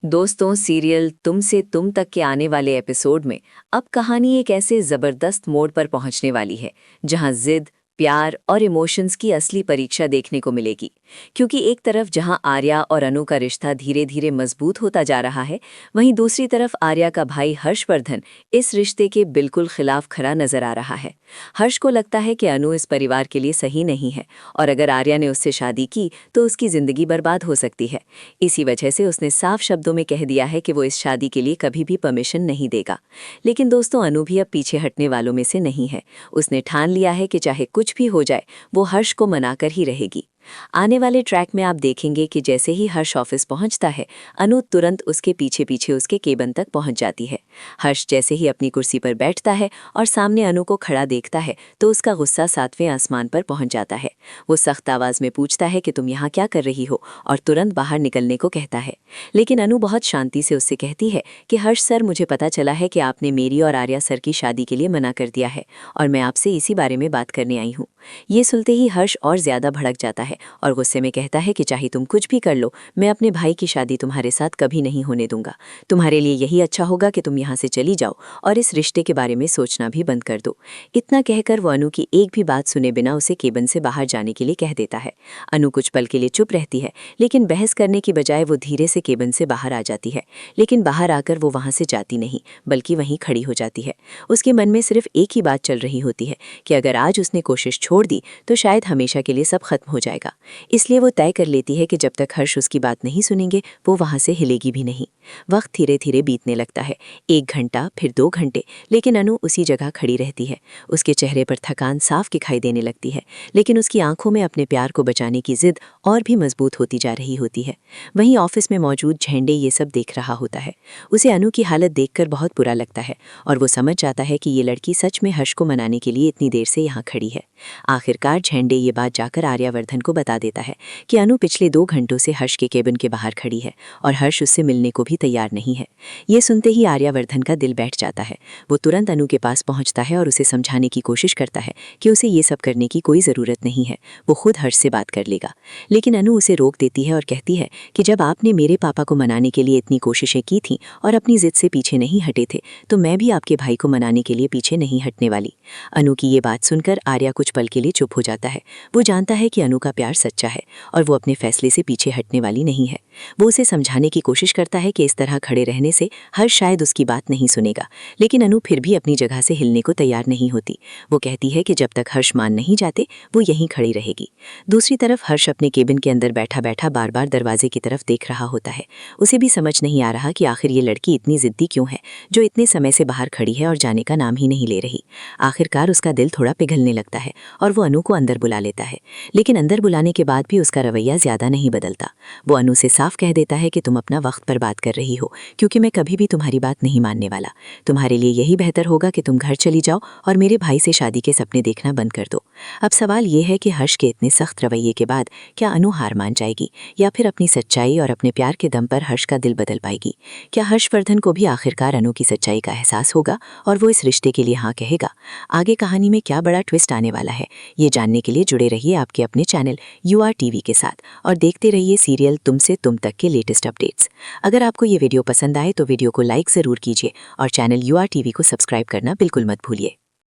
दोस्तों, सीरियल तुम से तुम तक के आने वाले एपिसोड में अब कहानी एक ऐसे जबरदस्त मोड़ पर पहुंचने वाली है जहां जिद, प्यार और इमोशंस की असली परीक्षा देखने को मिलेगी। क्योंकि एक तरफ जहां आर्या और अनु का रिश्ता धीरे धीरे मजबूत होता जा रहा है, वहीं दूसरी तरफ आर्या का भाई हर्षवर्धन इस रिश्ते के बिल्कुल खिलाफ खड़ा नजर आ रहा है। हर्ष को लगता है कि अनु इस परिवार के लिए सही नहीं है और अगर आर्या ने उससे शादी की तो उसकी जिंदगी बर्बाद हो सकती है। इसी वजह से उसने साफ शब्दों में कह दिया है कि वो इस शादी के लिए कभी भी परमिशन नहीं देगा। लेकिन दोस्तों, अनु भी अब पीछे हटने वालों में से नहीं है। उसने ठान लिया है कि चाहे कुछ भी हो जाए, वो हर्ष को मनाकर ही रहेगी। आने वाले ट्रैक में आप देखेंगे कि जैसे ही हर्ष ऑफिस पहुंचता है, अनु तुरंत उसके पीछे पीछे उसके केबिन तक पहुंच जाती है। हर्ष जैसे ही अपनी कुर्सी पर बैठता है और सामने अनु को खड़ा देखता है तो उसका गुस्सा 7वें आसमान पर पहुंच जाता है। वो सख्त आवाज में पूछता है कि तुम यहाँ क्या कर रही हो, और तुरंत बाहर निकलने को कहता है। लेकिन अनु बहुत शांति से उससे कहती है कि हर्ष सर, मुझे पता चला है कि आपने मेरी और आर्या सर की शादी के लिए मना कर दिया है और मैं आपसे इसी बारे में बात करने आई हूँ। ये सुनते ही हर्ष और ज्यादा भड़क जाता है और गुस्से में कहता है कि चाहे तुम कुछ भी कर लो, मैं अपने भाई की शादी तुम्हारे साथ कभी नहीं होने दूंगा। तुम्हारे लिए यही अच्छा होगा कि तुम यहाँ से चली जाओ और इस रिश्ते के बारे में सोचना भी बंद कर दो। इतना कहकर वो अनु की एक भी बात सुने बिना उसे केबिन से बाहर जाने के लिए कह देता है। अनु कुछ पल के लिए चुप रहती है, लेकिन बहस करने की बजाय वो धीरे से केबिन से बाहर आ जाती है। लेकिन बाहर आकर वो वहां से जाती नहीं, बल्कि वहीं खड़ी हो जाती है। उसके मन में सिर्फ एक ही बात चल रही होती है कि अगर आज उसने कोशिश छोड़ दी तो शायद हमेशा के लिए सब खत्म हो जाएगा। इसलिए वो तय कर लेती है कि जब तक हर्ष उसकी बात नहीं सुनेंगे, वो वहां से हिलेगी भी नहीं। वक्त धीरे धीरे बीतने लगता है, 1 घंटा, फिर 2 घंटे, लेकिन अनु उसी जगह खड़ी रहती है। उसके चेहरे पर थकान साफ दिखाई देने लगती है, लेकिन उसकी आंखों में अपने प्यार को बचाने की जिद और भी मजबूत होती जा रही होती है। वहीं ऑफिस में मौजूद झंडे ये सब देख रहा होता है। उसे अनु की हालत देखकर बहुत बुरा लगता है और वो समझ जाता है कि ये लड़की सच में हर्ष को मनाने के लिए इतनी देर से यहाँ खड़ी है। आखिरकार झंडे ये बात जाकर आर्यावर्धन को बता देता है कि अनु पिछले 2 घंटों से हर्ष के केबिन के बाहर खड़ी है और हर्ष उससे मिलने को भी तैयार नहीं है। ये सुनते ही आर्यावर्धन का दिल बैठ जाता है। वो तुरंत अनु के पास पहुंचता है और उसे समझाने की कोशिश करता है कि उसे ये सब करने की कोई ज़रूरत नहीं है, वो खुद हर्ष से बात कर लेगा। लेकिन अनु उसे रोक देती है और कहती है कि जब आपने मेरे पापा को मनाने के लिए इतनी कोशिशें की थीं और अपनी जिद से पीछे नहीं हटे थे, तो मैं भी आपके भाई को मनाने के लिए पीछे नहीं हटने वाली। अनु की ये बात सुनकर आर्या कुछ पल के लिए चुप हो जाता है। वो जानता है कि अनु का प्यार सच्चा है और वो अपने फैसले से पीछे हटने वाली नहीं है। वो उसे समझाने की कोशिश करता है कि इस तरह खड़े रहने से हर्ष शायद उसकी बात नहीं सुनेगा, लेकिन अनु फिर भी अपनी जगह से हिलने को तैयार नहीं होती। वो कहती है कि जब तक हर्ष मान नहीं जाते, वो यहीं खड़ी रहेगी। दूसरी तरफ हर्ष अपने केबिन के अंदर बैठा बैठा बार बार दरवाजे की तरफ देख रहा होता है। उसे भी समझ नहीं आ रहा कि आखिर ये लड़की इतनी जिद्दी क्यों है, जो इतने समय से बाहर खड़ी है और जाने का नाम ही नहीं ले रही। आखिरकार उसका दिल थोड़ा पिघलने लगता है और वो अनु को अंदर बुला लेता है। लेकिन अंदर बुलाने के बाद भी उसका रवैया ज्यादा नहीं बदलता। वो अनु से साफ कह देता है कि तुम अपना वक्त पर बात कर रही हो, क्योंकि मैं कभी भी तुम्हारी बात नहीं मानने वाला। तुम्हारे लिए यही बेहतर होगा कि तुम घर चली जाओ और मेरे भाई से शादी के सपने देखना बंद कर दो। अब सवाल ये है कि हर्ष के इतने सख्त रवैये के बाद क्या अनु हार मान जाएगी या फिर अपनी सच्चाई और अपने प्यार के दम पर हर्ष का दिल बदल पाएगी? क्या हर्षवर्धन को भी आखिरकार अनु की सच्चाई का एहसास होगा और वो इस रिश्ते के लिए हाँ कहेगा? आगे कहानी में क्या बड़ा ट्विस्ट आने वाला है, ये जानने के लिए जुड़े रहिए आपके अपने चैनल UR TV के साथ और देखते रहिए सीरियल तुम से तुम तक के लेटेस्ट अपडेट्स। अगर आपको ये वीडियो पसंद आए तो वीडियो को लाइक ज़रूर कीजिए और चैनल UR TV को सब्सक्राइब करना बिल्कुल मत भूलिए।